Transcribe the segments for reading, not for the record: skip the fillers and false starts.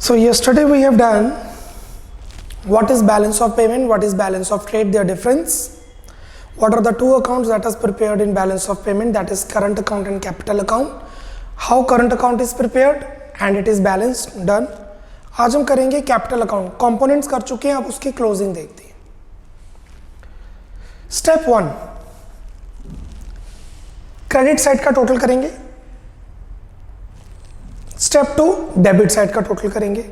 So yesterday we have done what is balance of payment, what is balance of trade, their difference. What are the two accounts that is prepared in balance of payment, that is current account and capital account. How current account is prepared and it is balanced, done. आज हम करेंगे capital account, components कर चुके हैं, अब उसकी closing देखते हैं. स्टेप 1 क्रेडिट साइड का टोटल करेंगे. स्टेप 2 डेबिट साइड का टोटल करेंगे.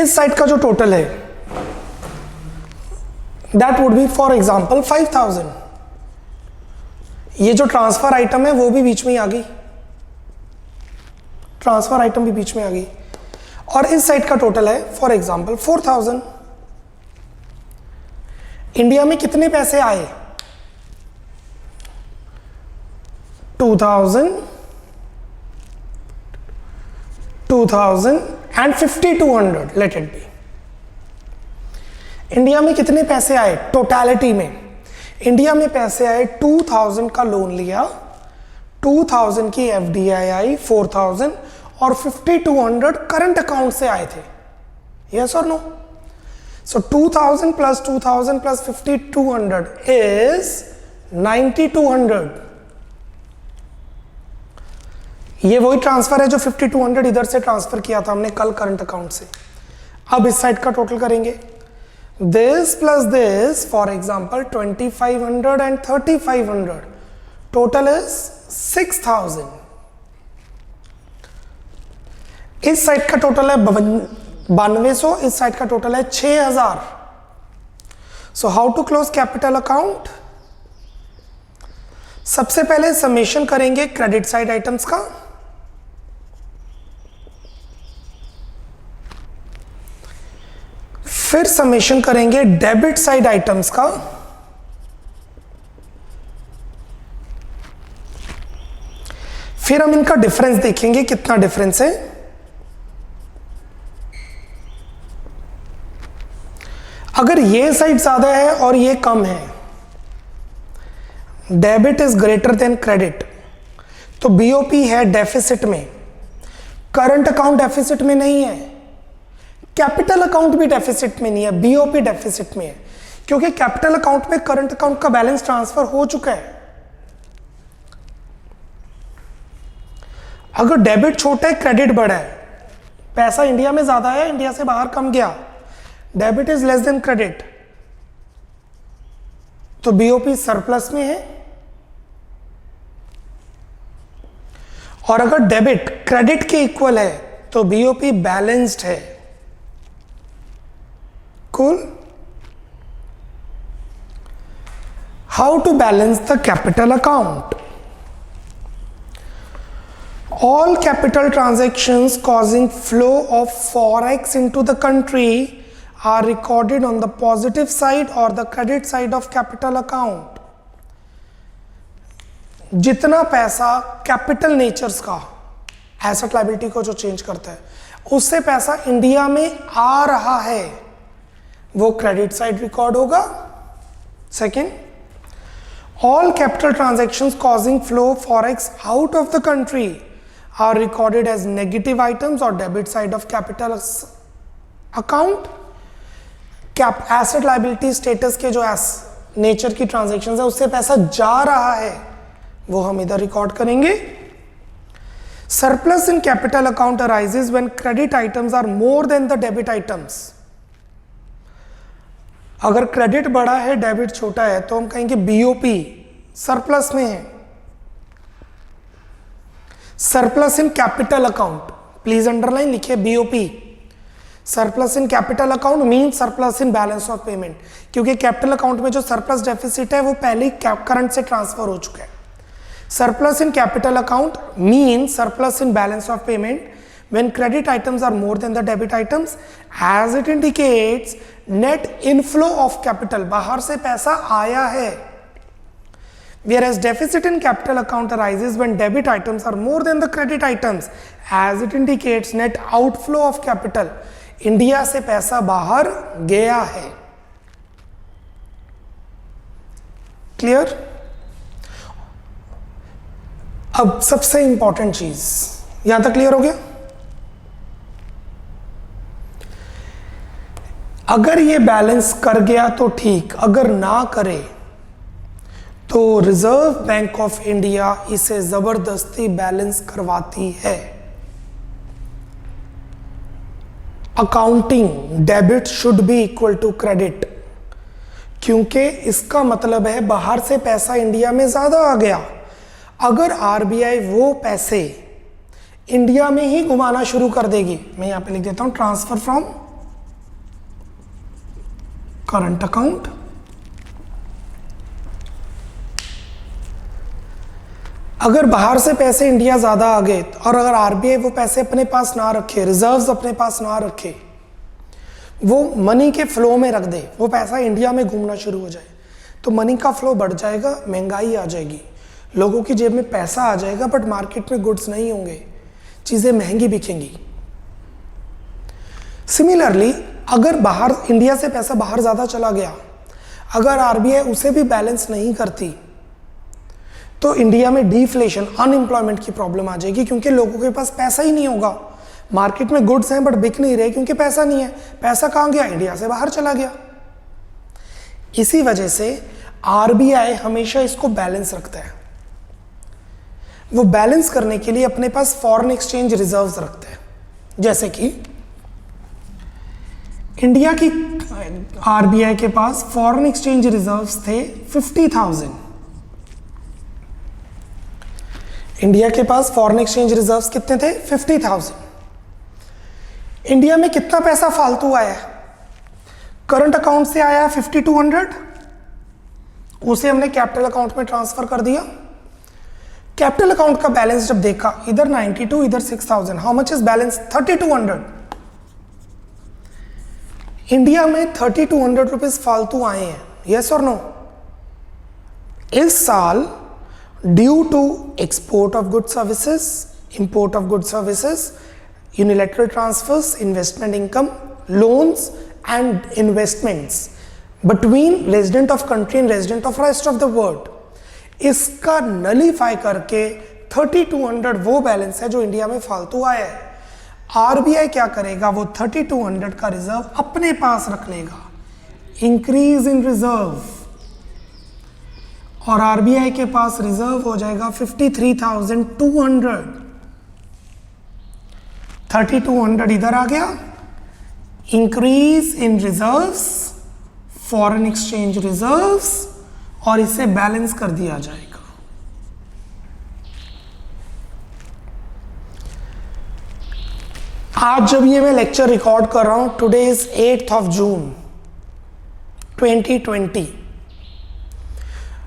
इस साइड का जो टोटल है that would be for example 5000. ये जो ट्रांसफर आइटम है वो भी बीच में ही आ गई, ट्रांसफर आइटम भी बीच में आ गई. और इस साइड का टोटल है फॉर एग्जांपल 4000. इंडिया में कितने पैसे आए? 2000 and 5200, let it be. India में कितने पैसे आए टोटलिटी में? इंडिया में पैसे आए 2000 का लोन लिया, 2000 की एफडीआई आई 4000 और 5200 करंट अकाउंट से आए थे. यस और no? So 2000 plus 2000 plus 5200 is 9200. ये वही ट्रांसफर है जो 5200 इधर से ट्रांसफर किया था हमने कल करंट अकाउंट से. अब इस साइड का टोटल करेंगे. This plus this for example 2500 and 3500, total is 6000. इस साइड का टोटल है 9200, इस साइड का टोटल है 6000. So how to close capital account? सबसे पहले समेशन करेंगे क्रेडिट साइड आइटम्स का. फिर समेशन करेंगे डेबिट साइड आइटम्स का. फिर हम इनका डिफरेंस देखेंगे कितना डिफरेंस है. अगर ये साइड ज्यादा है और ये कम है, debit is greater than credit, तो बीओपी है डेफिसिट में. करंट अकाउंट डेफिसिट में नहीं है, कैपिटल अकाउंट भी डेफिसिट में नहीं है, बीओपी डेफिसिट में है. क्योंकि कैपिटल अकाउंट में करंट अकाउंट का बैलेंस ट्रांसफर हो चुका है. अगर डेबिट छोटा है क्रेडिट बड़ा है, पैसा इंडिया में ज्यादा है इंडिया से बाहर कम गया, debit is less than credit, तो बीओपी सरप्लस में है. और अगर डेबिट क्रेडिट के इक्वल है तो बीओपी बैलेंस्ड है. Cool. How to balance the capital account? All capital transactions causing flow of forex into the country are recorded on the positive side or the credit side of capital account. जितना पैसा capital natures का asset liability को जो change करता है, उससे पैसा India में आ रहा है, वो क्रेडिट साइड रिकॉर्ड होगा. Second, all capital transactions causing flow forex out of the country are recorded as negative items और debit side of capital account. Asset liability status के जो नेचर की ट्रांजैक्शंस है उससे पैसा जा रहा है, वो हम इधर रिकॉर्ड करेंगे. Surplus in capital account arises when credit items are more than the debit items. अगर क्रेडिट बड़ा है डेबिट छोटा है तो हम कहेंगे बीओपी सरप्लस में है. Surplus in capital account, please underline लिखिए BOP. Surplus in capital account mean surplus in balance of payment, क्योंकि कैपिटल अकाउंट में जो सरप्लस डेफिसिट है वो पहले ही करंट से ट्रांसफर हो चुका है. Surplus in capital account mean surplus in balance of payment when credit items are more than the debit items, as it indicates net inflow of capital, बाहर से पैसा आया है. Whereas deficit in capital account arises when debit items are more than the credit items, as it indicates net outflow of capital, India से पैसा बाहर गया है. क्लियर? अब सबसे इंपॉर्टेंट चीज, यहां तक क्लियर हो गया? अगर ये बैलेंस कर गया तो ठीक, अगर ना करे तो रिजर्व बैंक ऑफ इंडिया इसे जबरदस्ती बैलेंस करवाती है। Accounting debit should be equal to credit, क्योंकि इसका मतलब है बाहर से पैसा इंडिया में ज्यादा आ गया। अगर आरबीआई वो पैसे इंडिया में ही घुमाना शुरू कर देगी, मैं यहां पे लिख देता हूं ट्रांसफर फ्रॉम करंट अकाउंट, अगर बाहर से पैसे इंडिया ज्यादा आ गए और अगर आरबीआई वो पैसे अपने पास ना रखे, रिजर्व्स अपने पास ना रखे, वो मनी के फ्लो में रख दे, वो पैसा इंडिया में घूमना शुरू हो जाए, तो मनी का फ्लो बढ़ जाएगा, महंगाई आ जाएगी, लोगों की जेब में पैसा आ जाएगा बट मार्केट में गुड्स नहीं होंगे, चीजें महंगी बिकेंगी। सिमिलरली अगर बाहर इंडिया से पैसा बाहर ज्यादा चला गया, अगर आरबीआई उसे भी बैलेंस नहीं करती तो इंडिया में डिफ्लेशन, अनएम्प्लॉयमेंट की प्रॉब्लम आ जाएगी, क्योंकि लोगों के पास पैसा ही नहीं होगा। मार्केट में गुड्स हैं बट बिक नहीं रहे क्योंकि पैसा नहीं है। पैसा कहां गया? इंडिया से बाहर चला गया। इसी वजह से आरबीआई हमेशा इसको बैलेंस रखता है। वो बैलेंस करने के लिए अपने पास फॉरेन एक्सचेंज रिजर्व्स रखते हैं। जैसे कि इंडिया की आरबीआई के पास फॉरेन एक्सचेंज रिजर्व्स थे 50,000। इंडिया के पास फॉरेन एक्सचेंज रिजर्व्स कितने थे? 50,000। इंडिया में कितना पैसा फालतू आया? करंट अकाउंट से आया 5200, उसे हमने कैपिटल अकाउंट में ट्रांसफर कर दिया। कैपिटल अकाउंट का बैलेंस जब देखा, इधर 92, इधर 6000, how much is balance? 3200। India में 3200 रुपीज फालतू आए हैं, यस और नो? इस साल due to export of good services, import of good services, unilateral transfers, investment income, loans and investments between resident of country and resident of rest of the world, इसका nullify करके 3200 वो balance है जो India में फालतू आया है। RBI क्या करेगा? वो 3200 का रिजर्व अपने पास रख लेगा, इंक्रीज इन रिजर्व, और आरबीआई के पास रिजर्व हो जाएगा 53,200। 3200 इधर आ गया, increase in reserves, foreign exchange reserves, और इसे बैलेंस कर दिया जाएगा। आज जब ये मैं लेक्चर रिकॉर्ड कर रहा हूं, today is 8th of June 2020।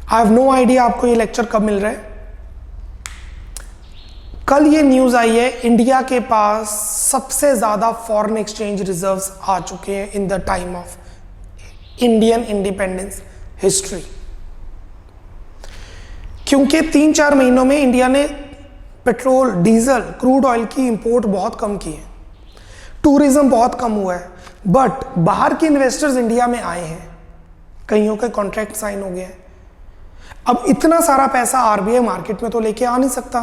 I have no idea आपको ये लेक्चर कब मिल रहा है। कल ये न्यूज आई है, इंडिया के पास सबसे ज्यादा फॉरेन एक्सचेंज रिजर्व्स आ चुके हैं in the time of Indian independence history, क्योंकि 3-4 महीनों में इंडिया ने पेट्रोल, डीजल, क्रूड ऑयल की इंपोर्ट बहुत कम की है, टूरिज्म बहुत कम हुआ है, बट बाहर के इन्वेस्टर्स इंडिया में आए हैं, कईयों के कॉन्ट्रैक्ट साइन हो गए हैं। अब इतना सारा पैसा आरबीआई मार्केट में तो लेके आ नहीं सकता,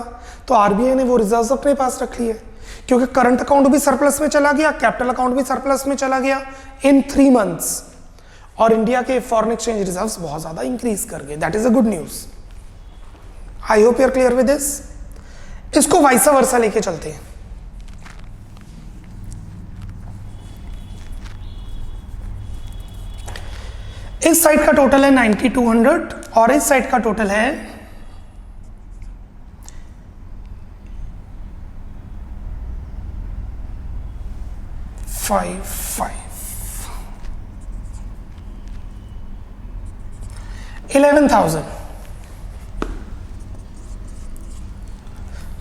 तो आरबीआई ने वो रिजर्व्स अपने पास रख लिए, क्योंकि करंट अकाउंट भी सरप्लस में चला गया, कैपिटल अकाउंट भी सरप्लस में चला गया इन 3 months, और इंडिया के फॉरेन एक्सचेंज रिजर्व्स बहुत ज्यादा इंक्रीज कर गए। That is a good news. I hope you are clear with this. इसको वाइसा वर्सा लेके चलते हैं। इस साइड का टोटल है 9200 और इस साइड का टोटल है 11,000।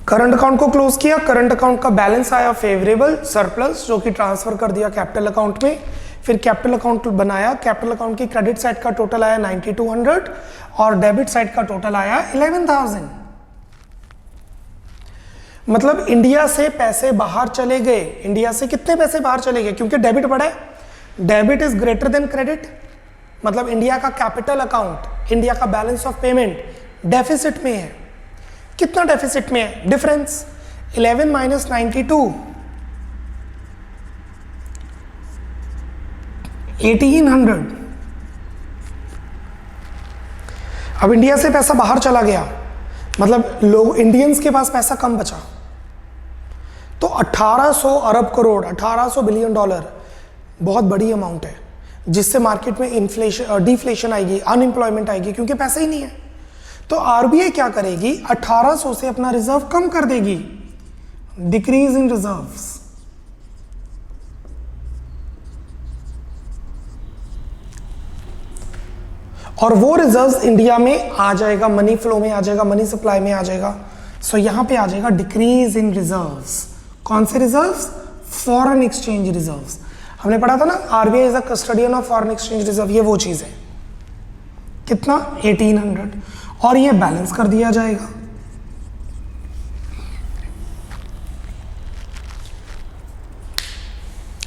करंट अकाउंट को क्लोज किया, करंट अकाउंट का बैलेंस आया फेवरेबल, सरप्लस, जो कि ट्रांसफर कर दिया कैपिटल अकाउंट में। फिर कैपिटल अकाउंट बनाया, कैपिटल अकाउंट की क्रेडिट साइड का टोटल आया 9200 और डेबिट साइड का टोटल आया 11,000। मतलब इंडिया से पैसे बाहर चले गए। इंडिया से कितने पैसे बाहर चले गए? क्योंकि डेबिट बढ़ा है, debit is greater than credit, मतलब इंडिया का कैपिटल अकाउंट, इंडिया का बैलेंस ऑफ पेमेंट डेफिसिट में है। कितना डेफिसिट में है? डिफरेंस 11 - 92, 1800। अब इंडिया से पैसा बाहर चला गया, मतलब लोग इंडियंस के पास पैसा कम बचा, तो 1800 अरब करोड़, 1800 बिलियन डॉलर बहुत बड़ी अमाउंट है, जिससे मार्केट में इन्फ्लेशन, डिफ्लेशन आएगी, अनएम्प्लॉयमेंट आएगी, क्योंकि पैसा ही नहीं है। तो आरबीआई क्या करेगी, 1800 से अपना रिजर्व कम कर देगी, डिक्रीज इन रिजर्व्स। और वो रिजर्व्स इंडिया में आ जाएगा, मनी फ्लो में आ जाएगा, मनी सप्लाई में आ जाएगा। सो यहां पे आ जाएगा डिक्रीज इन रिजर्व्स। कौन से रिजर्व्स? Foreign exchange reserves. हमने पढ़ा था ना, RBI is a custodian of foreign exchange reserve, ये वो चीज है। कितना? 1800। और ये बैलेंस कर दिया जाएगा।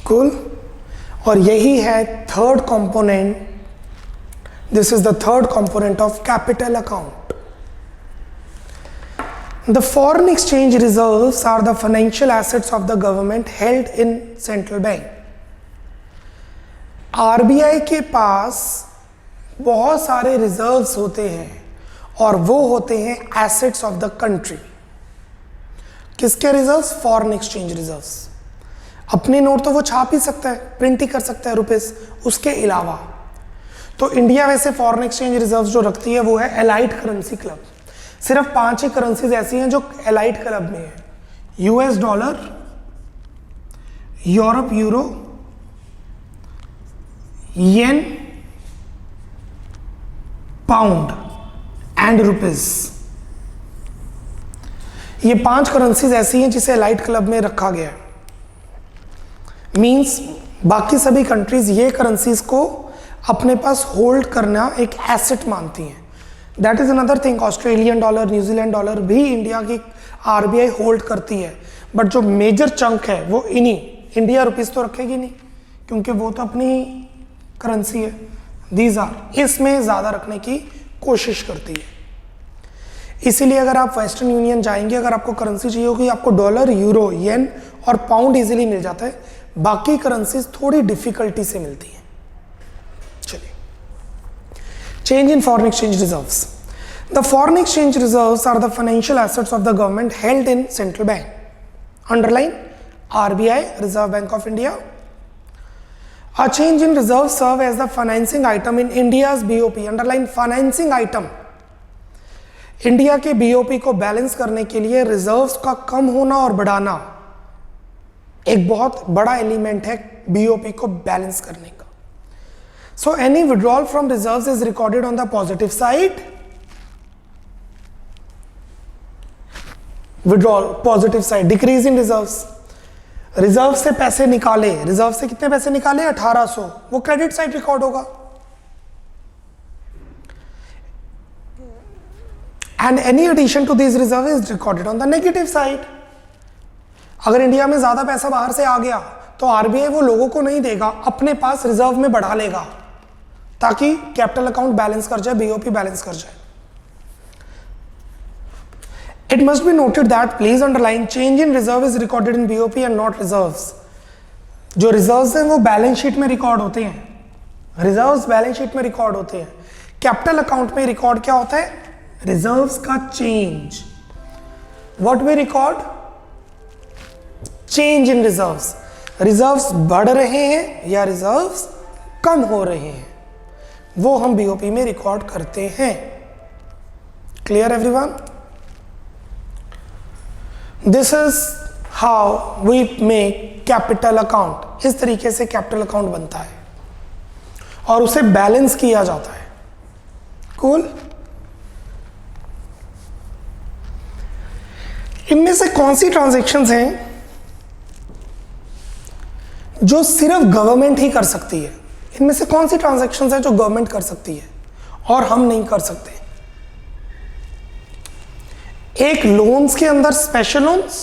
कूल। और यही है third component, this is the third component of capital account. The foreign exchange reserves are the financial assets of the government held in central bank. RBI के पास बहुत सारे रिजर्व्स होते हैं और वो होते हैं एसेट्स ऑफ द कंट्री। किसके रिजर्व्स? Foreign exchange reserves. अपने नोट तो वो छाप ही सकता है, प्रिंट ही कर सकता है रुपीस, उसके अलावा तो इंडिया वैसे फॉरेन एक्सचेंज रिजर्व्स जो रखती है वो है एलाइट करेंसी क्लब। सिर्फ 5 ही करेंसीज ऐसी हैं जो एलाइट क्लब में है, US dollar, Europe euro, yen, pound and rupees. ये 5 करेंसीज ऐसी हैं जिसे एलाइट क्लब में रखा गया है। मींस बाकी सभी कंट्रीज ये करेंसीज को अपने पास होल्ड करना एक एसेट मानती हैं। That is another thing. Australian dollar, New Zealand dollar भी इंडिया की आरबीआई होल्ड करती है, बट जो मेजर चंक है वो इन्हीं, इंडिया रुपीस तो रखेगी नहीं क्योंकि वो तो अपनी करेंसी है। दीज आर, इसमें ज़्यादा रखने की कोशिश करती है। इसीलिए अगर आप वेस्टर्न यूनियन जाएंगे, अगर आपको करेंसी चाहिए होगी, आपको डॉलर, यूरो, येन और पाउंड इजीली मिल जाता है, बाकी करेंसीज थोड़ी डिफिकल्टी से मिलती हैं। चलिए, change in foreign exchange reserves. The foreign exchange reserves are the financial assets of the government held in central bank. Underline RBI, reserve bank of India. A change in reserves serve as the financing item in India's BOP. Underline financing item. India के BOP को balance करने के लिए reserves का कम होना और बढ़ाना एक बहुत बड़ा एलिमेंट है बीओपी को बैलेंस करने का। So any withdrawal from reserves is recorded on the positive side. Withdrawal positive side, decrease in reserves. Reserve से पैसे निकाले, रिजर्व से कितने पैसे निकाले? 1800, वो क्रेडिट साइड रिकॉर्ड होगा। And any addition to this reserve is recorded on the negative side. अगर इंडिया में ज्यादा पैसा बाहर से आ गया तो आरबीआई वो लोगों को नहीं देगा, अपने पास रिजर्व में बढ़ा लेगा ताकि कैपिटल अकाउंट बैलेंस कर जाए, बीओपी बैलेंस कर जाए। It must be noted that, please underline, change in reserve is recorded in BOP and not reserves. जो reserves हैं वो बैलेंस शीट में रिकॉर्ड होते हैं, रिजर्व्स बैलेंस शीट में रिकॉर्ड होते हैं। कैपिटल अकाउंट में रिकॉर्ड क्या होता है? रिजर्व्स का change. What we record? Change in reserves. Reserves बढ़ रहे हैं या रिजर्व्स कम हो रहे हैं, वो हम बीओपी में रिकॉर्ड करते हैं। Clear everyone? This is how we make capital account. इस तरीके से कैपिटल अकाउंट बनता है और उसे बैलेंस किया जाता है। कूल। इनमें से कौन सी ट्रांजैक्शंस हैं जो सिर्फ गवर्नमेंट ही कर सकती है? इनमें से कौन सी ट्रांजैक्शंस हैं जो गवर्नमेंट कर सकती है और हम नहीं कर सकते? एक लोन्स के अंदर स्पेशल लोन्स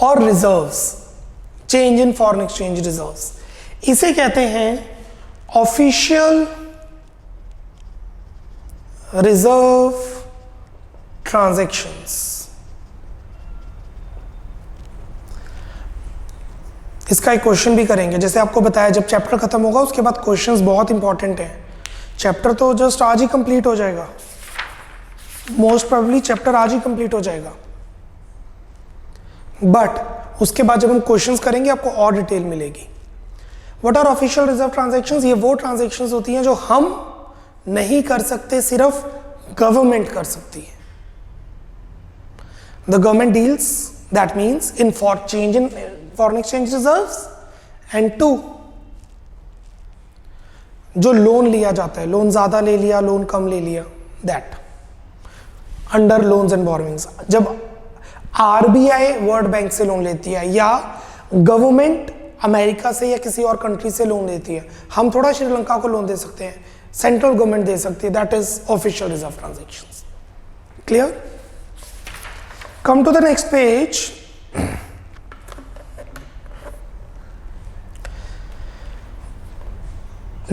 और reserves, change in foreign exchange reserves, इसे कहते हैं ऑफिशियल रिजर्व ट्रांजैक्शंस। इसका एक क्वेश्चन भी करेंगे, जैसे आपको बताया जब चैप्टर खत्म होगा उसके बाद क्वेश्चंस बहुत इंपॉर्टेंट हैं। चैप्टर तो जस्ट आज ही कंप्लीट हो जाएगा, मोस्ट प्रोबेबली चैप्टर आज ही कंप्लीट हो जाएगा, बट उसके बाद जब हम क्वेश्चंस करेंगे आपको और डिटेल मिलेगी। What are official reserve transactions? ये वो ट्रांजैक्शंस होती हैं जो हम नहीं कर सकते, सिर्फ गवर्नमेंट कर सकती है। The government deals, that means in for change in foreign exchange reserves, and 2 जो लोन लिया जाता है, लोन ज्यादा ले लिया, लोन कम ले लिया, that under loans and borrowings. जब आरबीआई वर्ल्ड बैंक से लोन लेती है या गवर्नमेंट अमेरिका से या किसी और कंट्री से लोन लेती है, हम थोड़ा श्रीलंका को लोन दे सकते हैं, सेंट्रल गवर्नमेंट दे सकती है, that is official reserve transactions. Clear? Come to the next page.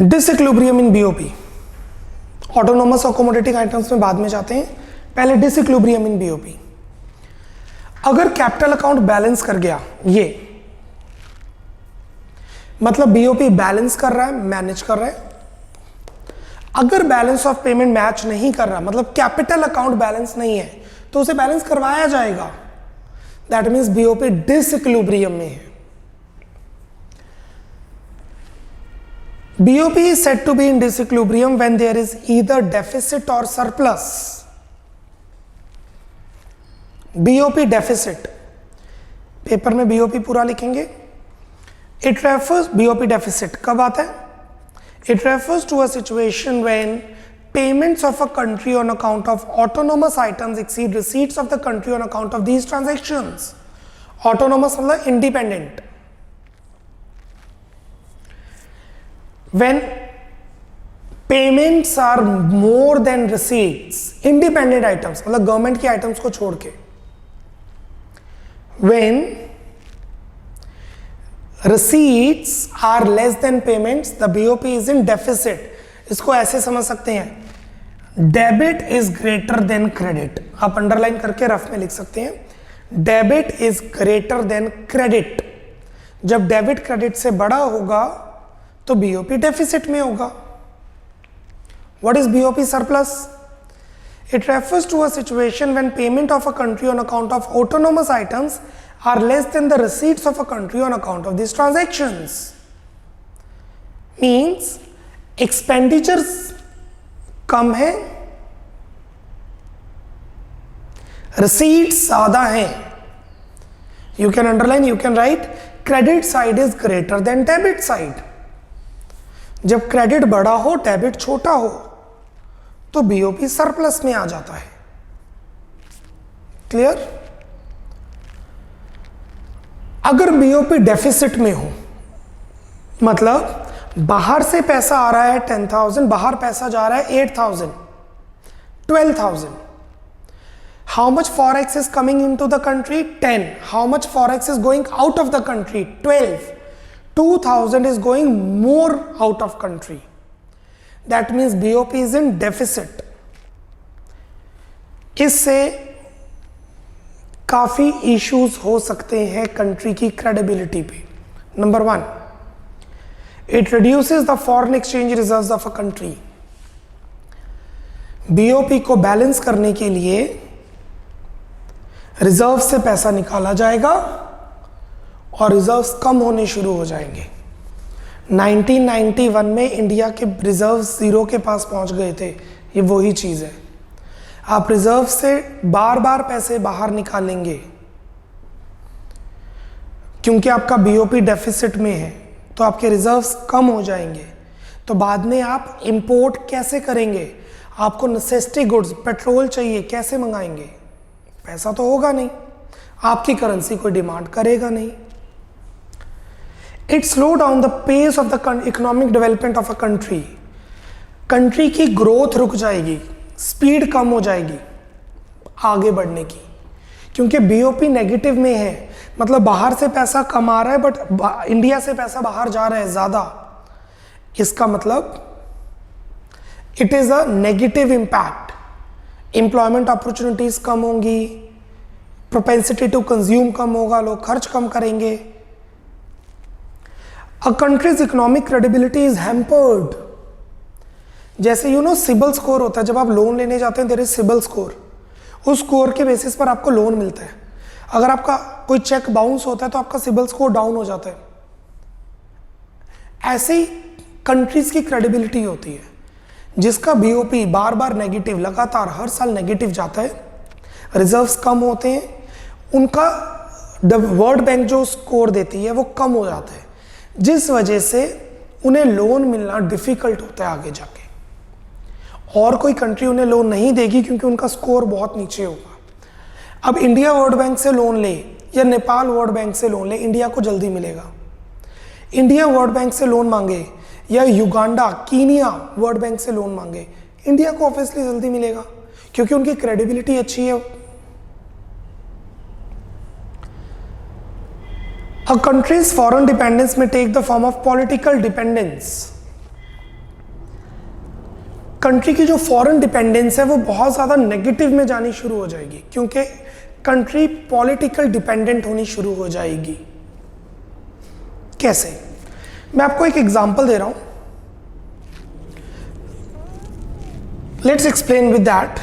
Disequilibrium in BOP. Autonomous और कमोडिटी आइटम्स में बाद में जाते हैं, पहले डिसइक्विलिब्रियम इन बीओपी। अगर कैपिटल अकाउंट बैलेंस कर गया, ये मतलब बीओपी बैलेंस कर रहा है, मैनेज कर रहा है। अगर बैलेंस ऑफ पेमेंट मैच नहीं कर रहा, मतलब कैपिटल अकाउंट बैलेंस नहीं है, तो उसे बैलेंस करवाया जाएगा। दैट मीन्स बीओपी डिसइक्विलिब्रियम में है। BOP is said to be in disequilibrium when there is either deficit or surplus. BOP deficit, paper में BOP पूरा लिखेंगे। It refers, BOP deficit कब आता है? It refers to a situation when payments of a country on account of autonomous items exceed receipts of the country on account of these transactions. Autonomous मतलब independent. When payments are more than receipts, independent items मतलब government की items को छोड़ के, when receipts are less than payments, the BOP is in deficit. इसको ऐसे समझ सकते हैं, debit is greater than credit. आप अंडरलाइन करके रफ में लिख सकते हैं, debit is greater than credit. जब डेबिट क्रेडिट से बड़ा होगा तो बीओपी डेफिसिट में होगा। What is BOP surplus? It refers to a situation when payment of a country on account of autonomous items are less than the receipts of a country on account of this transactions. Means expenditures कम है, receipts ज्यादा है। You can underline, you can write, credit side is greater than debit side. जब credit बड़ा हो, debit छोटा हो, तो बीओपी सरप्लस में आ जाता है। क्लियर? अगर बीओपी डेफिसिट में हो, मतलब बाहर से पैसा आ रहा है 10,000, बाहर पैसा जा रहा है 8,000, 12,000. How much forex is coming into the country? 10. How much forex is going out of the country? 12. 2,000 is going more out of country. That means BOP is in deficit. इससे काफी इश्यूज हो सकते हैं कंट्री की credibility पे. Number 1, it reduces the foreign exchange reserves of a country. BOP को balance करने के लिए रिजर्व से पैसा निकाला जाएगा और रिजर्व्स कम होने शुरू हो जाएंगे. 1991 में इंडिया के रिजर्व्स जीरो के पास पहुंच गए थे. ये वही चीज है. आप रिजर्व से बार बार पैसे बाहर निकालेंगे क्योंकि आपका बीओपी डेफिसिट में है, तो आपके रिजर्व्स कम हो जाएंगे. तो बाद में आप इंपोर्ट कैसे करेंगे? आपको नेसेसिटी गुड्स, पेट्रोल चाहिए, कैसे मंगाएंगे? पैसा तो होगा नहीं, आपकी करेंसी कोई डिमांड करेगा नहीं. It slow down the pace of the economic development of a country. Country की ग्रोथ रुक जाएगी, स्पीड कम हो जाएगी आगे बढ़ने की, क्योंकि बीओपी नेगेटिव में है. मतलब बाहर से पैसा कम आ रहा है बट इंडिया से पैसा बाहर जा रहा है ज्यादा. इसका मतलब it is a negative impact. Employment opportunities कम होंगी, प्रोपेंसिटी टू कंज्यूम कम होगा, लोग खर्च कम करेंगे. A country's economic credibility is hampered. जैसे सिबिल स्कोर होता है, जब आप लोन लेने जाते हैं देयर इज सिबिल स्कोर, उस स्कोर के बेसिस पर आपको लोन मिलता है। अगर आपका कोई चेक बाउंस होता है तो आपका सिबिल स्कोर डाउन हो जाता है। ऐसे ही कंट्रीज की क्रेडिबिलिटी होती है, जिसका बीओपी बार बार नेगेटिव, लगातार हर साल नेगेटिव जाता है, रिजर्व्स कम होते हैं, उनका वर्ल्ड बैंक जो स्कोर देती है वो कम हो जाता है, जिस वजह से उन्हें लोन मिलना डिफिकल्ट होता है आगे जाके। और कोई कंट्री उन्हें लोन नहीं देगी क्योंकि उनका स्कोर बहुत नीचे होगा। अब इंडिया वर्ल्ड बैंक से लोन ले या नेपाल वर्ल्ड बैंक से लोन ले, इंडिया को जल्दी मिलेगा। इंडिया वर्ल्ड बैंक से लोन मांगे या युगांडा, कीनिया वर्ल्ड बैंक से लोन मांगे, इंडिया को ऑब्वियसली जल्दी मिलेगा क्योंकि उनकी क्रेडिबिलिटी अच्छी है। A country's foreign dependence may take the form of political dependence. Country की जो फॉरेन डिपेंडेंस है वो बहुत ज़्यादा नेगेटिव में जानी शुरू हो जाएगी क्योंकि कंट्री पॉलिटिकल डिपेंडेंट होनी शुरू हो जाएगी। कैसे? मैं आपको एक एग्जांपल दे रहा हूं, let's explain with that.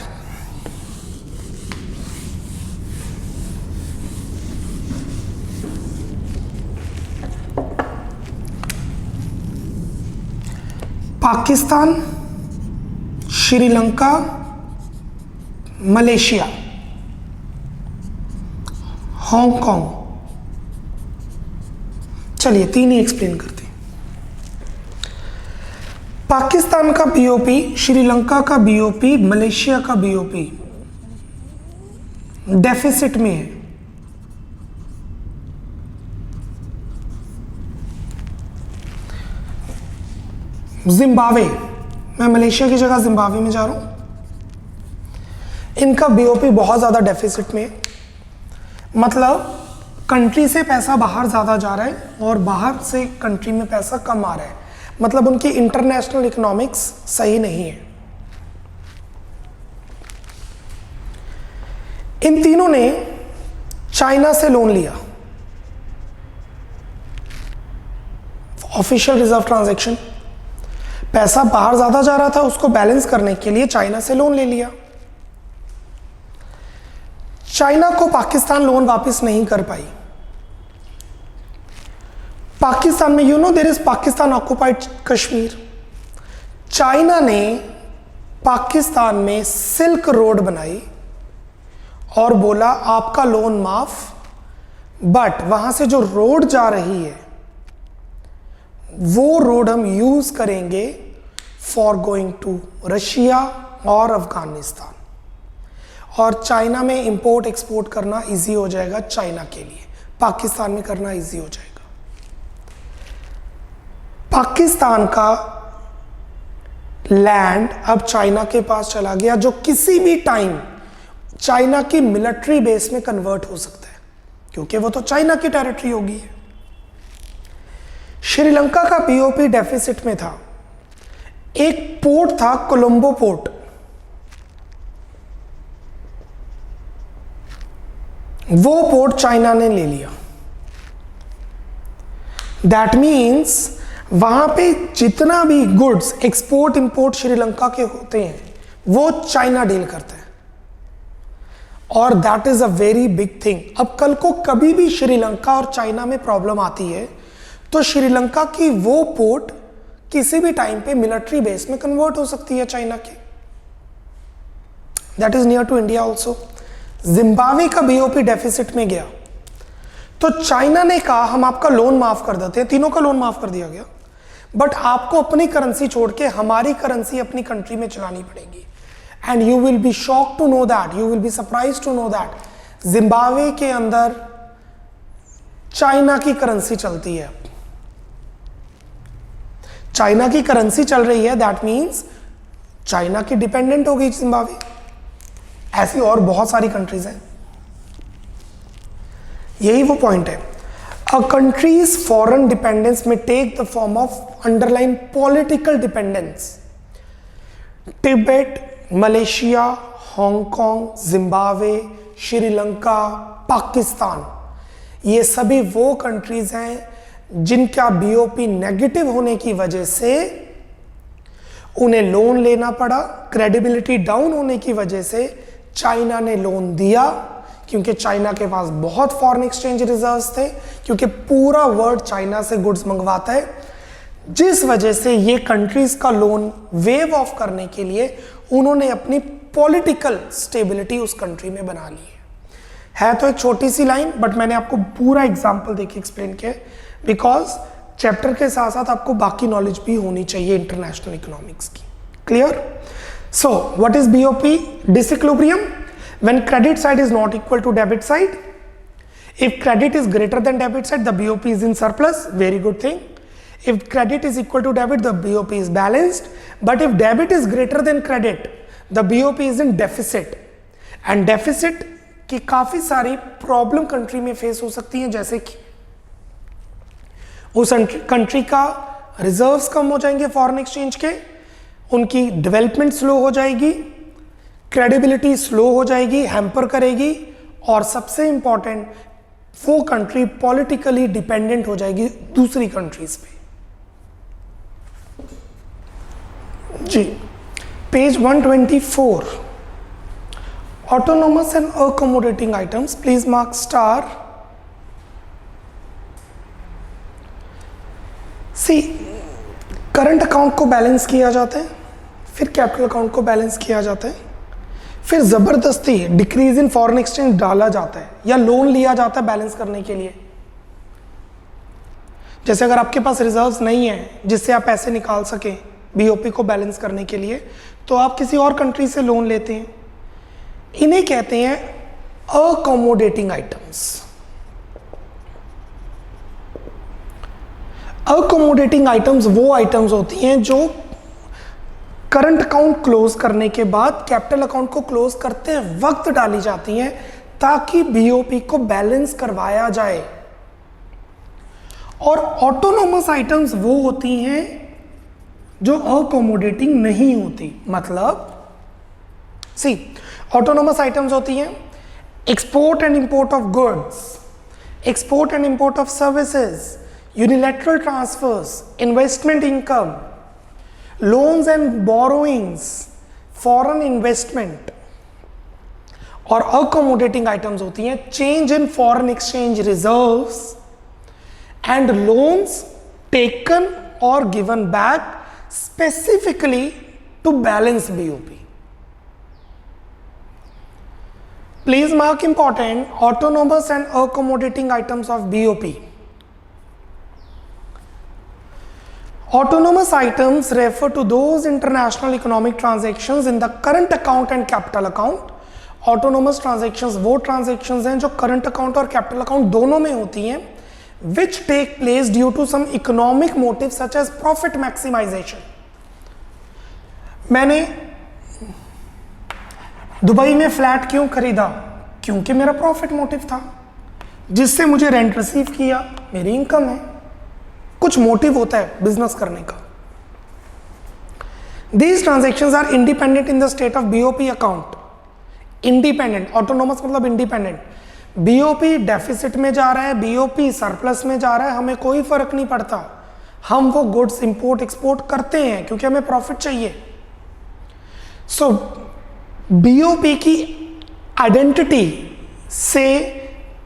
Pakistan, Sri Lanka, Malaysia, Hong Kong, चलिए तीन ही एक्सप्लेन करते हैं। पाकिस्तान का बीओपी, श्रीलंका का बीओपी, मलेशिया का बीओपी डेफिसिट में है। जिम्बाब्वे, मैं मलेशिया की जगह जिम्बाब्वे में जा रहा हूं, इनका बीओपी बहुत ज्यादा डेफिसिट में है, मतलब कंट्री से पैसा बाहर ज्यादा जा रहा है और बाहर से कंट्री में पैसा कम आ रहा है, मतलब उनकी इंटरनेशनल इकोनॉमिक्स सही नहीं है। इन तीनों ने चाइना से लोन लिया, ऑफिशियल रिजर्व ट्रांजैक्शन, पैसा बाहर ज्यादा जा रहा था, उसको बैलेंस करने के लिए चाइना से लोन ले लिया। चाइना को पाकिस्तान लोन वापस नहीं कर पाई। पाकिस्तान में there is Pakistan occupied Kashmir. China ने पाकिस्तान में सिल्क रोड बनाई और बोला आपका लोन माफ, बट वहां से जो रोड जा रही है वो रोड हम यूज करेंगे फॉर गोइंग टू रशिया और अफगानिस्तान, और चाइना में इंपोर्ट एक्सपोर्ट करना इजी हो जाएगा चाइना के लिए, पाकिस्तान में करना इजी हो जाएगा। पाकिस्तान का लैंड अब चाइना के पास चला गया, जो किसी भी टाइम चाइना की मिलिट्री बेस में कन्वर्ट हो सकता है क्योंकि वो तो चाइना की टेरिटरी होगी। श्रीलंका का बीओपी डेफिसिट में था। एक पोर्ट था कोलंबो पोर्ट, वो पोर्ट चाइना ने ले लिया। दैट मीन्स वहां पे जितना भी गुड्स एक्सपोर्ट इंपोर्ट श्रीलंका के होते हैं वो चाइना डील करता है, और that is a very big thing. अब कल को कभी भी श्रीलंका और चाइना में प्रॉब्लम आती है तो श्रीलंका की वो पोर्ट किसी भी टाइम पे मिलिट्री बेस में कन्वर्ट हो सकती है चाइना की। That is near to India also. Zimbabwe का बीओपी डेफिसिट में गया तो चाइना ने कहा हम आपका लोन माफ कर देते हैं, तीनों का लोन माफ कर दिया गया, बट आपको अपनी करेंसी छोड़ के हमारी करेंसी अपनी कंट्री में चलानी पड़ेगी। And you will be shocked to know that, you will be surprise to know that Zimbabwe के अंदर चाइना की करेंसी चलती है। चाइना की करेंसी चल रही है, दैट मीन्स चाइना की डिपेंडेंट हो गई जिम्बाब्वे। ऐसी और बहुत सारी कंट्रीज हैं, यही वो पॉइंट है। अ कंट्रीज फॉरेन डिपेंडेंस में take the form of underline political dependence. Tibet, Malaysia, Hong Kong, Zimbabwe, Sri Lanka, Pakistan, ये सभी वो कंट्रीज हैं जिनका बीओपी नेगेटिव होने की वजह से उन्हें लोन लेना पड़ा, क्रेडिबिलिटी डाउन होने की वजह से चाइना ने लोन दिया, क्योंकि चाइना के पास बहुत फॉरेन एक्सचेंज रिजर्व्स थे, क्योंकि पूरा वर्ल्ड चाइना से गुड्स मंगवाता है, जिस वजह से ये कंट्रीज का लोन वेव ऑफ करने के लिए उन्होंने अपनी पॉलिटिकल स्टेबिलिटी उस कंट्री में बना ली है तो एक छोटी सी लाइन, बट मैंने आपको पूरा एग्जांपल देके एक्सप्लेन किया, बिकॉज चैप्टर के साथ साथ आपको बाकी नॉलेज भी होनी चाहिए इंटरनेशनल इकोनॉमिक्स की। Clear? So what is BOP? Disequilibrium when credit side is not equal to debit side. If credit is greater than debit side, the BOP is in surplus. Very good thing. If credit is equal to debit, the BOP is balanced. But if debit is greater than credit, the BOP is in deficit. And deficit की काफी सारी problem country में face हो सकती हैं, जैसे कि उस कंट्री का रिजर्व्स कम हो जाएंगे फॉरेन एक्सचेंज के, उनकी डेवलपमेंट स्लो हो जाएगी, क्रेडिबिलिटी स्लो हो जाएगी, हैम्पर करेगी, और सबसे इंपॉर्टेंट वो कंट्री पॉलिटिकली डिपेंडेंट हो जाएगी दूसरी कंट्रीज पे। जी, page 124, autonomous and accommodating items, please mark star. See, current account को बैलेंस किया जाता है, फिर कैपिटल अकाउंट को बैलेंस किया जाता है, फिर जबरदस्ती डिक्रीज इन फॉरेन एक्सचेंज डाला जाता है या लोन लिया जाता है बैलेंस करने के लिए। जैसे अगर आपके पास रिजर्व्स नहीं है जिससे आप पैसे निकाल सकें बीओपी को बैलेंस करने के लिए, तो आप किसी और कंट्री से लोन लेते हैं। इन्हें कहते हैं अकोमोडेटिंग आइटम्स। अकोमोडेटिंग आइटम्स वो आइटम्स होती हैं जो करंट अकाउंट क्लोज करने के बाद कैपिटल अकाउंट को क्लोज करते वक्त डाली जाती हैं ताकि बीओपी को बैलेंस करवाया जाए। और ऑटोनोमस आइटम्स वो होती हैं जो अकोमोडेटिंग नहीं होती। मतलब सी, ऑटोनोमस आइटम्स होती हैं export and import of goods, export and import of services, unilateral transfers, investment income, loans and borrowings, foreign investment. और अकोमोडेटिंग आइटम्स होती हैं change in foreign exchange reserves and loans taken और given back specifically to balance BOP. Please mark important, autonomous and accommodating items of BOP. Autonomous items refer to those international economic transactions in the current account and capital account. Autonomous transactions वो transactions हैं जो current account और capital account दोनों में होती हैं, which take place due to some economic motives such as profit maximization. मैंने Dubai में फ्लैट क्यों खरीदा? क्योंकि मेरा प्रॉफिट मोटिव था, जिससे मुझे रेंट रिसीव किया, मेरी इनकम है। कुछ मोटिव होता है बिजनेस करने का। These transactions are independent in the state of BOP account. Independent, autonomous मतलब इंडिपेंडेंट। बीओपी डेफिसिट में जा रहा है, बीओपी सरप्लस में जा रहा है, हमें कोई फर्क नहीं पड़ता। हम वो गुड्स इंपोर्ट एक्सपोर्ट करते हैं क्योंकि हमें प्रॉफिट चाहिए। सो बीओपी की आइडेंटिटी से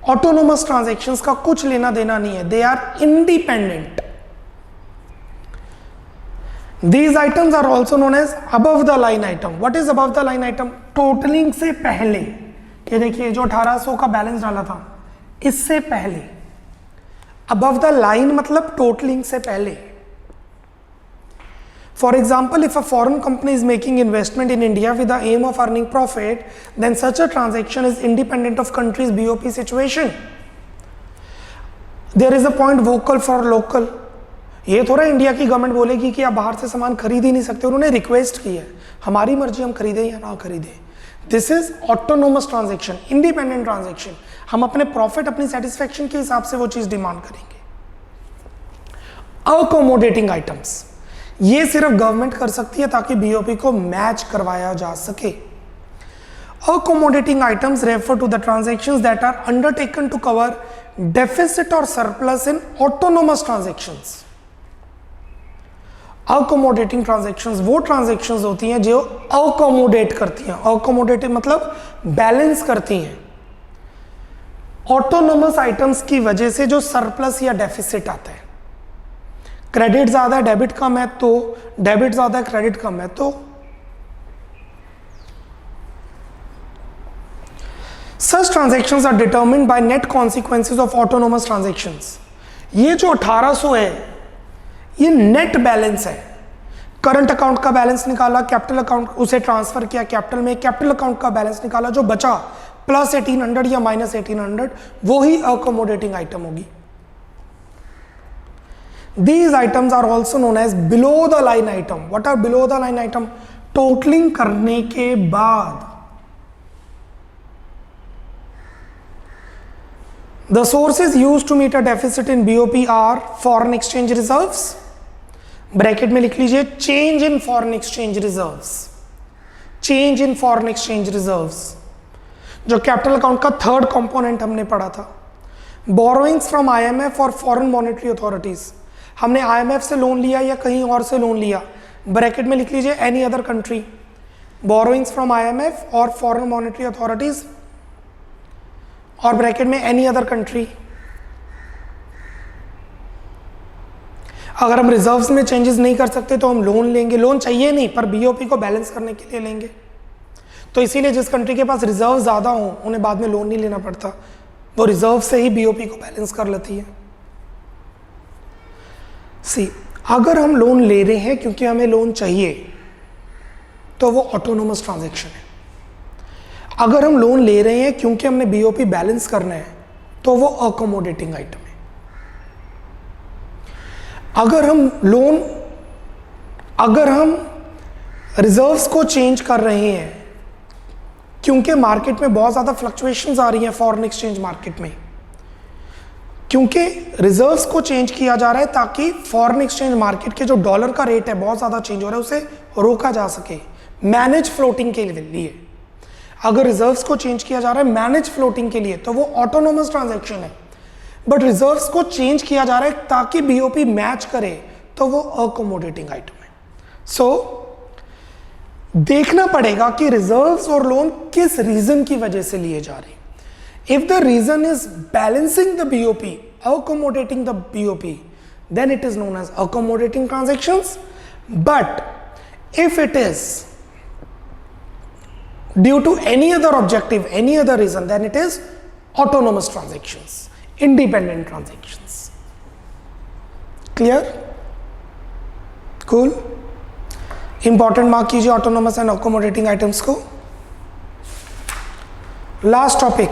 ऑटोनोमस ट्रांजैक्शंस का कुछ लेना देना नहीं है, they are independent. These items are also known as above the line item. What is above the line item? Totalling से पहले, ये देखिए जो 1800 का बैलेंस डाला था इससे पहले। above the line मतलब टोटलिंग से पहले। For example, if a foreign company is making investment in India with the aim of earning profit, then such a transaction is independent of country's BOP situation. There is a point vocal for local. ये थोड़ा India की government बोलेगी कि आप बाहर से सामान खरीद ही नहीं सकते, उन्होंने रिक्वेस्ट की है, हमारी मर्जी हम खरीदें या ना खरीदें। This is autonomous transaction, independent transaction. हम अपने प्रॉफिट, अपनी सेटिस्फैक्शन के हिसाब से वो चीज डिमांड करेंगे। अकोमोडेटिंग आइटम्स ये सिर्फ गवर्नमेंट कर सकती है ताकि बीओपी को मैच करवाया जा सके। Accommodating items refer to the transactions that are undertaken to cover deficit और surplus in autonomous transactions. Accommodating transactions वो ट्रांजैक्शंस होती हैं जो अकोमोडेट करती हैं, अकोमोडेटिव मतलब बैलेंस करती हैं ऑटोनोमस आइटम्स की वजह से जो सरप्लस या डेफिसिट आता है। क्रेडिट ज्यादा है डेबिट कम है तो, डेबिट ज्यादा है क्रेडिट कम है तो। Such transactions are determined by net consequences of autonomous transactions। ये जो 1800 है ये नेट बैलेंस है। करंट अकाउंट का बैलेंस निकाला, कैपिटल अकाउंट उसे ट्रांसफर किया कैपिटल में, कैपिटल अकाउंट का बैलेंस निकाला, जो बचा प्लस 1800 या माइनस 1800 वो ही अकोमोडेटिंग आइटम होगी। These items are also known as below the line item। What are below the line item? Totalling करने के बाद the sources used to meet a deficit in BOP are foreign exchange reserves, bracket में लिख लीजिए change in foreign exchange reserves, change in foreign exchange reserves जो capital account का third component हमने पढ़ा था। बोरोइंग्स फ्रॉम IMF और foreign monetary authorities, हमने IMF से लोन लिया या कहीं और से लोन लिया, ब्रैकेट में लिख लीजिए any other country. Borrowings from IMF और फॉरेन मॉनेटरी अथॉरिटीज और ब्रैकेट में एनी अदर कंट्री। अगर हम रिजर्व्स में चेंजेस नहीं कर सकते तो हम लोन लेंगे, लोन चाहिए नहीं पर BOP को बैलेंस करने के लिए लेंगे। तो इसीलिए जिस कंट्री के पास रिजर्व ज़्यादा हो उन्हें बाद में लोन नहीं लेना पड़ता, वो रिजर्व से ही BOP को बैलेंस कर लेती है। अगर हम लोन ले रहे हैं क्योंकि हमें लोन चाहिए तो वो ऑटोनोमस ट्रांजैक्शन है। अगर हम लोन ले रहे हैं क्योंकि हमने BOP बैलेंस करना है तो वो अकोमोडेटिंग आइटम है। अगर हम रिजर्व्स को चेंज कर रहे हैं क्योंकि मार्केट में बहुत ज़्यादा फ्लक्चुएशंस आ रही हैं फॉरेन एक्सचेंज मार्केट में, क्योंकि रिजर्व्स को चेंज किया जा रहा है ताकि फॉरेन एक्सचेंज मार्केट के जो डॉलर का रेट है बहुत ज़्यादा चेंज हो रहा है उसे रोका जा सके, मैनेज फ्लोटिंग के लिए। अगर रिजर्व्स को चेंज किया जा रहा है मैनेज फ्लोटिंग के लिए तो वो ऑटोनोमस ट्रांजैक्शन है, बट रिजर्व्स को चेंज किया जा रहा है ताकि BOP मैच करे तो वो अकोमोडेटिंग आइटम है। सो देखना पड़ेगा कि रिजर्व्स और लोन किस रीजन की वजह से लिए जा रहे हैं। If the reason is balancing the BOP, accommodating the BOP, then it is known as accommodating transactions. But if it is due to any other objective, any other reason, then it is autonomous transactions, independent transactions. Clear? Cool. Important mark कीजिए autonomous and accommodating items को। Last topic,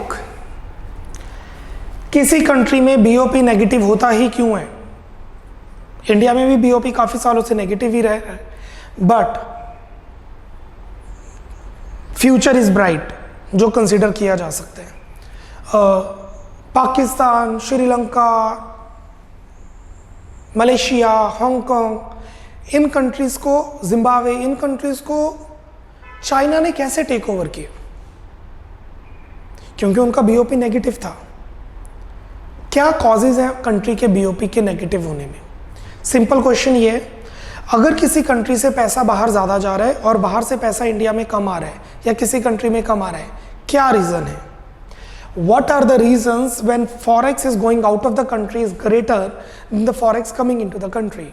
किसी country में BOP negative होता ही क्यों है? India में भी BOP काफी सालों से नेगेटिव ही रहा है, बट फ्यूचर इज ब्राइट जो कंसिडर किया जा सकते हैं। पाकिस्तान, श्रीलंका, मलेशिया, हांगकांग, इन कंट्रीज को, जिम्बाब्वे, इन कंट्रीज को चाइना ने कैसे टेक ओवर किया? क्योंकि उनका BOP नेगेटिव था। क्या कॉजेज हैं कंट्री के BOP के नेगेटिव होने में? सिंपल क्वेश्चन ये है, अगर किसी कंट्री से पैसा बाहर ज़्यादा जा रहा है और बाहर से पैसा इंडिया में कम आ रहा है या किसी कंट्री में कम आ रहा है, क्या रीज़न है? What are the reasons when forex is going out of the country is greater than the forex coming into the country?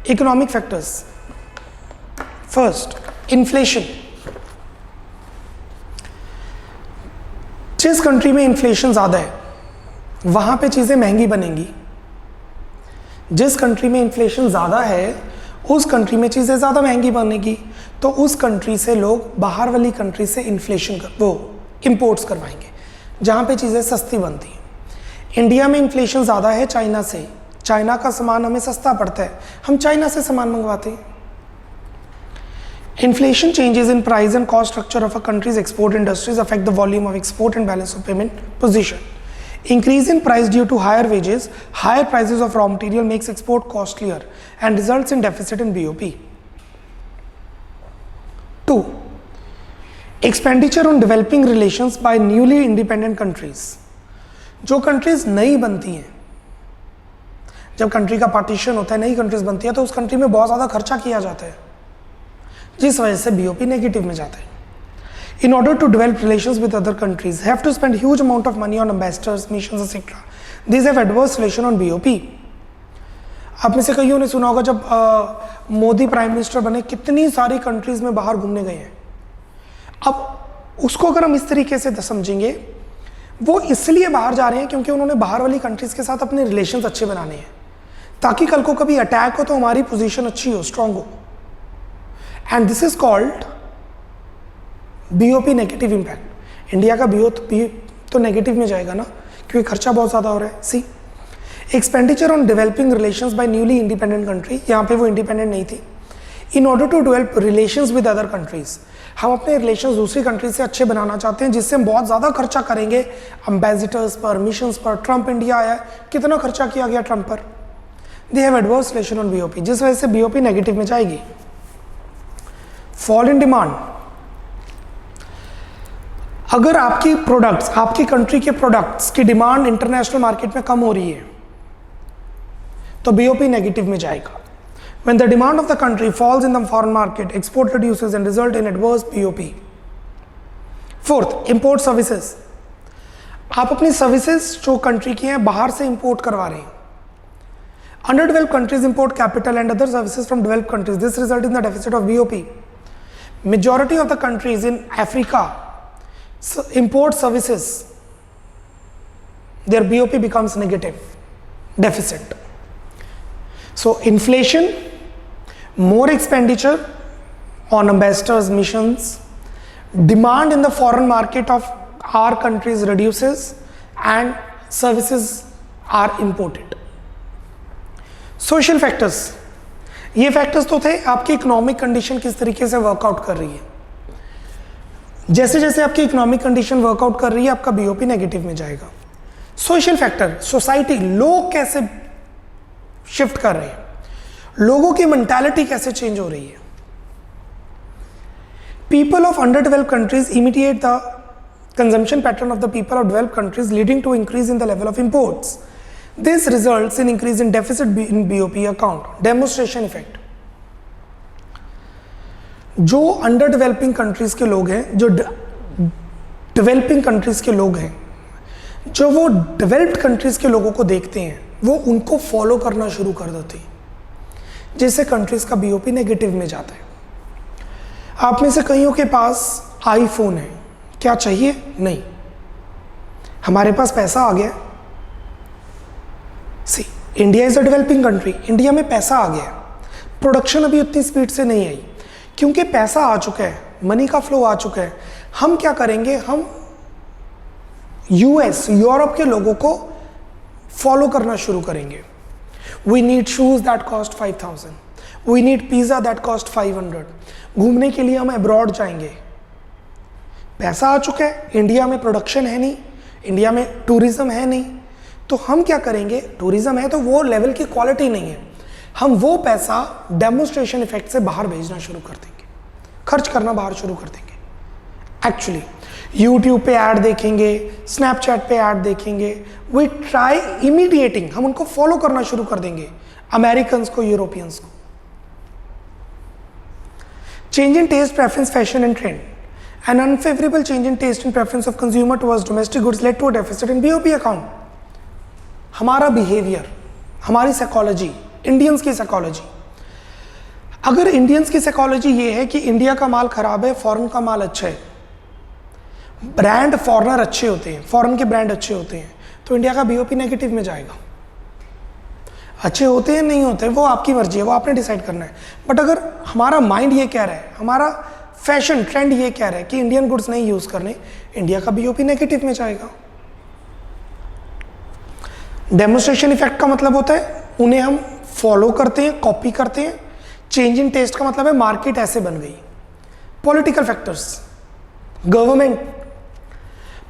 Economic factors. First, inflation. जिस कंट्री में इन्फ्लेशन ज़्यादा है वहाँ पे चीज़ें महंगी बनेंगी। जिस कंट्री में इन्फ्लेशन ज़्यादा है उस कंट्री में चीज़ें ज़्यादा महंगी बनेगी, तो उस कंट्री से लोग बाहर वाली कंट्री से इंपोर्ट्स करवाएंगे जहाँ पे चीज़ें सस्ती बनती हैं। इंडिया में इन्फ्लेशन ज़्यादा है चाइना से, चाइना का सामान हमें सस्ता पड़ता है, हम चाइना से सामान मंगवाते हैं। Inflation changes in price and cost structure of a country's export industries affect the volume of export and balance of payment position. Increase in price due to higher wages, higher prices of raw material makes export costlier and results in deficit in BOP. 2. Expenditure on developing relations by newly independent countries. जो countries नई बनती हैं, जब country का partition होता है, नई countries बनती है, तो उस कंट्री में बहुत ज़्यादा खर्चा किया जाता है, जिस वजह से बीओपी नेगेटिव में जाता है. In order to develop relations with other countries, have to spend huge amount of money on ambassadors, missions, etc. These have adverse relation on BOP. आप में से कईयों ने सुना होगा जब मोदी प्राइम मिनिस्टर बने, कितनी सारी कंट्रीज में बाहर घूमने गए हैं. अब उसको अगर हम इस तरीके से समझेंगे, वो इसलिए बाहर जा रहे हैं क्योंकि उन्होंने बाहर वाली कंट्रीज के साथ अपने रिलेशंस अच्छे बनाने हैं, ताकि कल को कभी अटैक हो तो हमारी पोजीशन अच्छी हो, स्ट्रांग हो. And this is called BOP negative impact. India का बीओपी तो नेगेटिव में जाएगा ना, क्योंकि खर्चा बहुत ज़्यादा हो रहा है. See, expenditure on developing relations by newly independent country, यहाँ पे वो इंडिपेंडेंट नहीं थी. In order to develop relations with other countries, हम अपने रिलेशंस दूसरी कंट्री से अच्छे बनाना चाहते हैं, जिससे हम बहुत ज़्यादा खर्चा करेंगे एम्बेसिडर्स पर, मिशंस पर. ट्रंप इंडिया आया, कितना खर्चा किया गया ट्रंप पर. They have adverse relation on BOP, जिस वजह से बीओपी नेगेटिव में जाएगी. फॉल इन डिमांड, अगर आपकी प्रोडक्ट्स, आपकी कंट्री के प्रोडक्ट्स की डिमांड इंटरनेशनल मार्केट में कम हो रही है, तो बीओपी नेगेटिव में जाएगा. When the demand of the country falls in the foreign market, export reduces and result in adverse BOP. Fourth, import services. आप अपनी सर्विसेज जो कंट्री की हैं बाहर से इंपोर्ट करवा रहे हैं. Underdeveloped countries import capital and other services from developed countries. This results in the deficit of BOP. Majority of the countries in Africa import services. Their BOP becomes negative, deficit. So inflation, more expenditure on ambassadors, missions, demand in the foreign market of our countries reduces and services are imported. Social factors, ये factors तो थे, आपकी economic condition किस तरीके से workout कर रही है. जैसे जैसे आपकी इकोनॉमिक कंडीशन वर्कआउट कर रही है, आपका बीओपी नेगेटिव में जाएगा. सोशल फैक्टर, सोसाइटी, लोग कैसे शिफ्ट कर रहे हैं, लोगों की मेंटालिटी कैसे चेंज हो रही है. People of under developed countries imitate the consumption pattern of the people of developed countries, leading to increase in the level of imports. This results in increase in deficit in BOP account. Demonstration effect, जो under developing countries के लोग हैं, जो developing countries के लोग हैं, जो वो डेवलप्ड कंट्रीज के लोगों को देखते हैं, वो उनको फॉलो करना शुरू कर देते हैं, जिससे कंट्रीज का बीओपी नेगेटिव में जाता है. आप में से कईयों के पास आईफोन है, क्या चाहिए? नहीं, हमारे पास पैसा आ गया. See, India is a developing country, India में पैसा आ गया, प्रोडक्शन अभी उतनी स्पीड से नहीं आई, क्योंकि पैसा आ चुका है, मनी का फ्लो आ चुका है. हम क्या करेंगे, हम यूएस, यूरोप के लोगों को फॉलो करना शुरू करेंगे. We need shoes that cost 5,000. We need pizza that cost 500. घूमने के लिए हम अब्रॉड जाएंगे. पैसा आ चुका है, इंडिया में प्रोडक्शन है नहीं, इंडिया में टूरिज्म है नहीं, तो हम क्या करेंगे, टूरिज्म है तो वो लेवल की क्वालिटी नहीं है, हम वो पैसा डेमोन्स्ट्रेशन इफेक्ट से बाहर भेजना शुरू कर देंगे, खर्च करना बाहर शुरू कर देंगे. एक्चुअली यूट्यूब पे ऐड देखेंगे, स्नैपचैट पे ऐड देखेंगे, वी ट्राई इमीडिएटिंग, हम उनको फॉलो करना शुरू कर देंगे, अमेरिकन्स को, यूरोपियंस को. Change in taste, preference, fashion and trend. An unfavourable change in taste and preference of consumer towards domestic goods led to a deficit in BOP account. हमारा behaviour, हमारी साइकोलॉजी, इंडियंस की psychology, अगर Indians की psychology ये है कि India का माल खराब है, फॉरेन का माल अच्छा है, ब्रांड फॉरेनर अच्छे होते हैं, फॉरेन के ब्रांड अच्छे होते हैं, तो इंडिया का बीओपी नेगेटिव में जाएगा. अच्छे होते हैं नहीं होते, वो आपकी मर्जी है, वो आपने डिसाइड करना है. बट अगर हमारा माइंड ये कह रहा है, हमारा फैशन ट्रेंड ये कह रहा है कि इंडियन गुड्स नहीं यूज करने, इंडिया का बीओपी नेगेटिव में जाएगा. डेमोन्स्ट्रेशन इफेक्ट का मतलब होता है उन्हें हम फॉलो करते हैं, कॉपी करते हैं. चेंज इन टेस्ट का मतलब है मार्केट ऐसे बन गई. Political factors, government,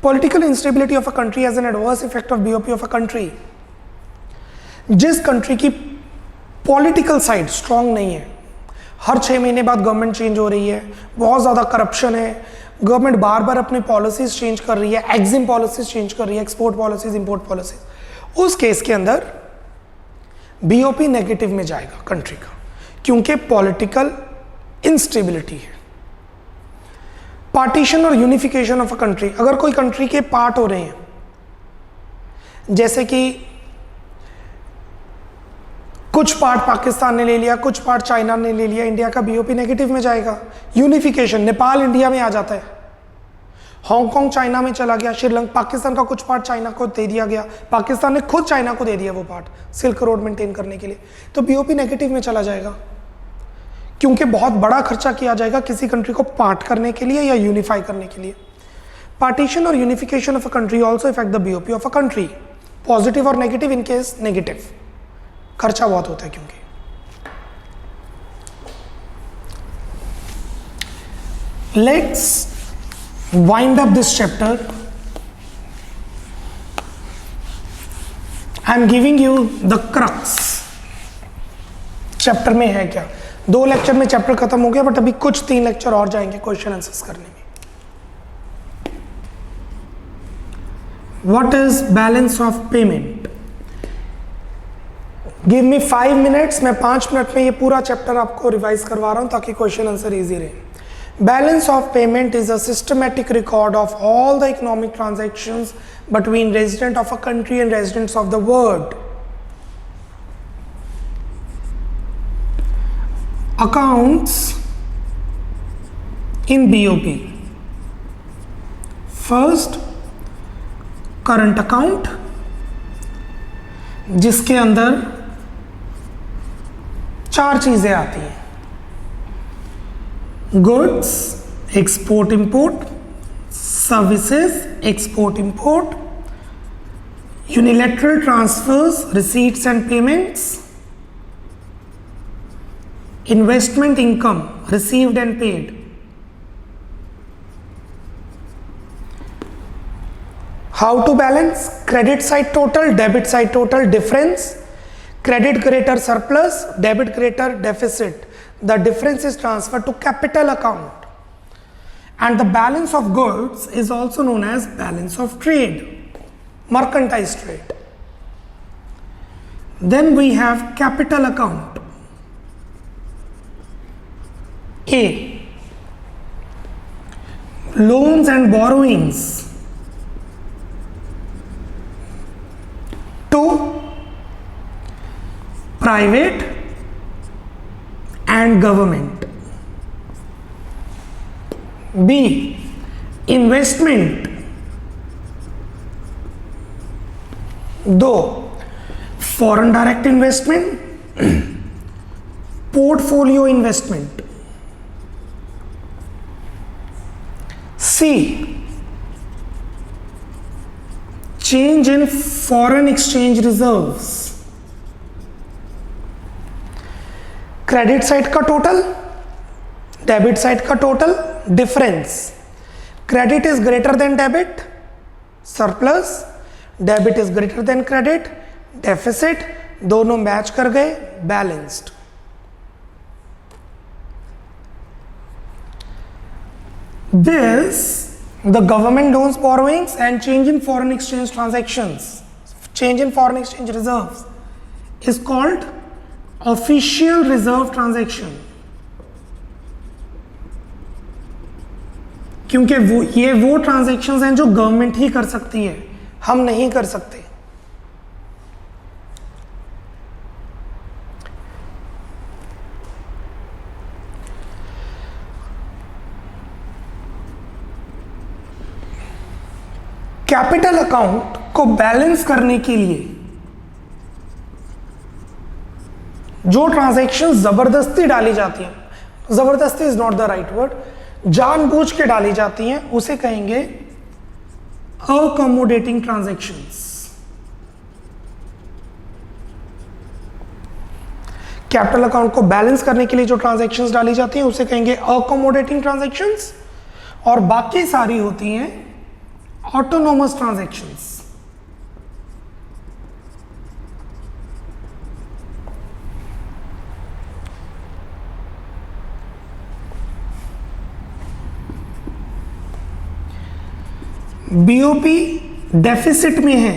political instability of a country has an adverse effect of BOP of a country. जिस कंट्री की पॉलिटिकल साइड स्ट्रांग नहीं है, हर 6 महीने बाद गवर्नमेंट चेंज हो रही है, बहुत ज़्यादा करप्शन है, गवर्नमेंट बार बार अपनी पॉलिसीज चेंज कर रही है, एग्जिम पॉलिसीज चेंज कर रही है, एक्सपोर्ट पॉलिसीज, इंपोर्ट पॉलिसीज, उस केस के अंदर बीओपी नेगेटिव में जाएगा कंट्री का, क्योंकि पॉलिटिकल इंस्टेबिलिटी है। पार्टीशन और यूनिफिकेशन ऑफ अ कंट्री, अगर कोई कंट्री के पार्ट हो रहे हैं, जैसे कि कुछ पार्ट पाकिस्तान ने ले लिया, कुछ पार्ट चाइना ने ले लिया, इंडिया का बीओपी नेगेटिव में जाएगा। यूनिफिकेशन, नेपाल इंडिया में आ जाता है, हांगकांग चाइना में चला गया, श्रीलंका, पाकिस्तान का कुछ पार्ट चाइना को दे दिया गया, पाकिस्तान ने खुद चाइना को दे दिया वो पार्ट सिल्क रोड मेंटेन करने के लिए, तो बीओपी नेगेटिव में चला जाएगा, क्योंकि बहुत बड़ा खर्चा किया जाएगा किसी कंट्री को पार्ट करने के लिए या यूनिफाई करने के लिए। पार्टीशन और unification of a country also effect the BOP of a country, positive और नेगेटिव। इन केस नेगेटिव, खर्चा बहुत होता है क्योंकि। Let's wind up this chapter. I am giving you the crux. Chapter में है क्या, 2 लेक्चर में चैप्टर खत्म हो गया, बट अभी कुछ 3 लेक्चर और जाएंगे क्वेश्चन आंसर्स करने में। What is balance of payment? Give me 5 minutes, मैं 5 मिनट में ये पूरा चैप्टर आपको रिवाइज करवा रहा हूं ताकि क्वेश्चन आंसर इजी रहे। Balance of payment is a systematic record of all the economic transactions between residents of a country and residents of the world. Accounts in BOP. First, current account, जिसके अंदर 4 चीजें आती हैं: goods, export import, services, export import, unilateral transfers, receipts and payments, investment income, received and paid. How to balance? Credit side total, debit side total difference, credit greater surplus, debit greater deficit. The difference is transferred to capital account, and the balance of goods is also known as balance of trade, mercantile trade. Then we have capital account. A, loans and borrowings. 2, private and government. B, investment. 2, foreign direct investment, portfolio investment. C, change in foreign exchange reserves. Credit side का total, debit side का total, difference. Credit is greater than debit, surplus, debit is greater than credit, deficit, दोनों match कर गए, balanced. This the government loans, borrowings and change in foreign exchange transactions, change in foreign exchange reserves is called official reserve transaction, क्योंकि ये वो transactions हैं जो government ही कर सकती है, हम नहीं कर सकते। कैपिटल अकाउंट को बैलेंस करने के लिए जो ट्रांजैक्शन जबरदस्ती डाली जाती हैं, जबरदस्ती is not the right word, जानबूझ के डाली जाती हैं, उसे कहेंगे अकोमोडेटिंग ट्रांजैक्शंस। कैपिटल अकाउंट को बैलेंस करने के लिए जो ट्रांजैक्शंस डाली जाती हैं उसे कहेंगे अकोमोडेटिंग ट्रांजैक्शंस, और बाकी सारी होती हैं ऑटोनोमस ट्रांजैक्शंस। बीओपी डेफिसिट में है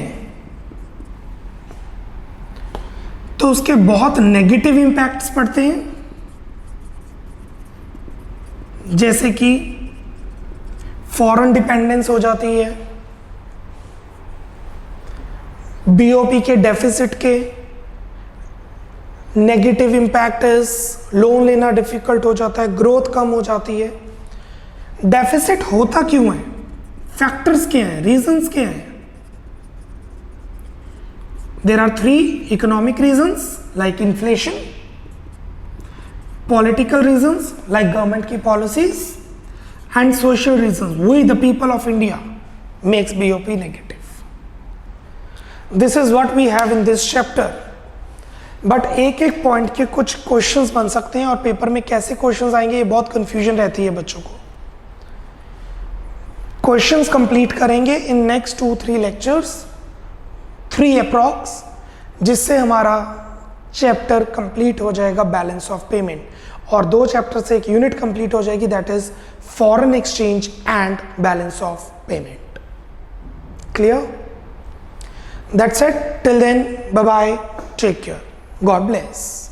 तो उसके बहुत नेगेटिव इंपैक्ट्स पड़ते हैं, जैसे कि फॉरेन डिपेंडेंस हो जाती है, बीओपी के डेफिसिट के नेगेटिव इम्पैक्ट इज लोन लेना डिफिकल्ट हो जाता है, ग्रोथ कम हो जाती है। डेफिसिट होता क्यों है, फैक्टर्स क्या हैं, रीजंस क्या हैं? There are 3 economic reasons like inflation, political reasons like government की policies, and social reasons. We, the people of India, makes BOP negative. This is what we have in this chapter. But एक एक point के कुछ questions बन सकते हैं और paper में कैसे क्वेश्चंस आएंगे ये बहुत कंफ्यूजन रहती है बच्चों को। क्वेश्चंस कंप्लीट करेंगे इन नेक्स्ट 2-3 लेक्चर्स, 3 अप्रॉक्स, जिससे हमारा चैप्टर कंप्लीट हो जाएगा बैलेंस ऑफ पेमेंट, और 2 चैप्टर से एक यूनिट कंप्लीट हो जाएगी, that is foreign exchange and balance of payment. Clear? That's it, till then bye bye, take care, God bless.